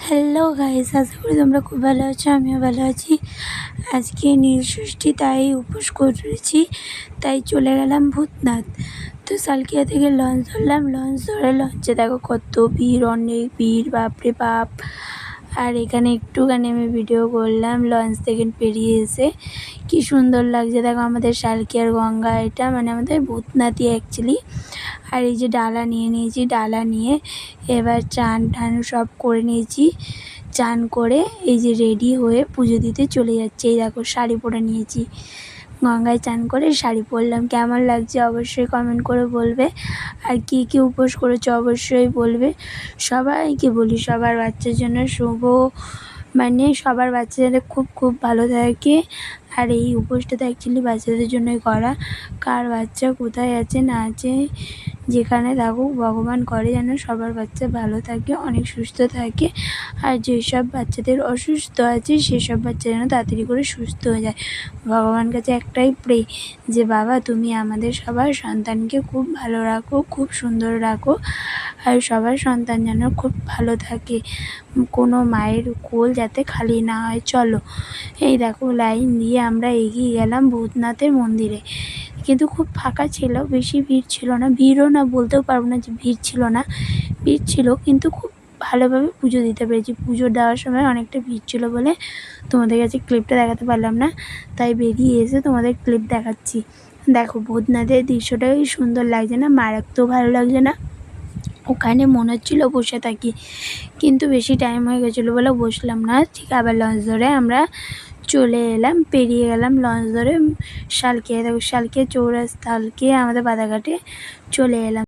Hello guys, আশা করি তোমরা খুব ভালো আছো। আমিও ভালো আছি। আজকে নীলষষ্ঠী, তাই উপোস করেছি, তাই চলে গেলাম ভূতনাথ। তো সালকিয়া থেকে লঞ্চ ধরলাম। লঞ্চ ধরে লঞ্চে দেখো কত ভিড়, অনেক ভিড়, বাপরে বাপ। আর এখানে একটুখানি আমি ভিডিও করলাম লঞ্চ থেকে পেরিয়ে এসে। কি সুন্দর লাগছে দেখো আমাদের সালকিয়ার গঙ্গা। এটা মানে আমাদের ভূতনাথই অ্যাকচুয়ালি। আর এই যে ডালা নিয়ে নিয়েছি, ডালা নিয়ে এবার চান টান সব করে নিয়েছি। চান করে এই যে রেডি হয়ে পুজো দিতে চলে যাচ্ছে। এই দেখো শাড়ি পরে নিয়েছি, গঙ্গায় চান করে শাড়ি পরলাম। কেমন লাগছে অবশ্যই কমেন্ট করে বলবে। আর কী কী উপোস করেছো অবশ্যই বলবে। সবাইকে বলি সবার বাচ্চার জন্য শুভ, মানে সবার বাচ্চা যাতে খুব খুব ভালো থাকে। আর এই উপোসটা তো অ্যাকচুয়ালি বাচ্চাদের জন্যই করা। কার বাচ্চা কোথায় আছে না আছে, যেখানে থাকুক ভগবান করে যেন সবার বাচ্চা ভালো থাকে, অনেক সুস্থ থাকে। আর যেসব বাচ্চাদের অসুস্থ আছে সেসব বাচ্চা যেন তাড়াতাড়ি করে সুস্থ হয়ে যায়। ভগবান কাছে একটাই প্রে যে বাবা তুমি আমাদের সবার সন্তানকে খুব ভালো রাখো, খুব সুন্দর রাখো। আর সবার সন্তান যেন খুব ভালো থাকে, কোনো মায়ের কোল যাতে খালি না হয়। চলো, এই দেখো লাইন দিয়ে আমরা এগিয়ে গেলাম ভূতনাথের মন্দিরে। কিন্তু খুব ফাঁকা ছিল, বেশি ভিড় ছিল না। ভিড়ও না বলতেও পারবো না যে ভিড় ছিল না, ভিড় ছিল কিন্তু খুব ভালোভাবে পুজো দিতে পেরেছি। পুজো দেওয়ার সময় অনেকটা ভিড় ছিল বলে তোমাদের কাছে ক্লিপটা দেখাতে পারলাম না, তাই বেরিয়ে এসে তোমাদের ক্লিপ দেখাচ্ছি। দেখো ভূতনাথের দৃশ্যটাই সুন্দর লাগছে না, মারাত্মক ভালো লাগছে না। ওখানে মনে হচ্ছিলো বসে থাকি, কিন্তু বেশি টাইম হয়ে গেছিলো বলে বসলাম না। ঠিক আবার লঞ্চ ধরে আমরা চলে এলাম, পেরিয়ে গেলাম লঞ্চ ধরে শালকিয়া। দেখো শালকিয়া চৌরাস্তা, শালকিয়া আমাদের বাদাঘাটে চলে এলাম।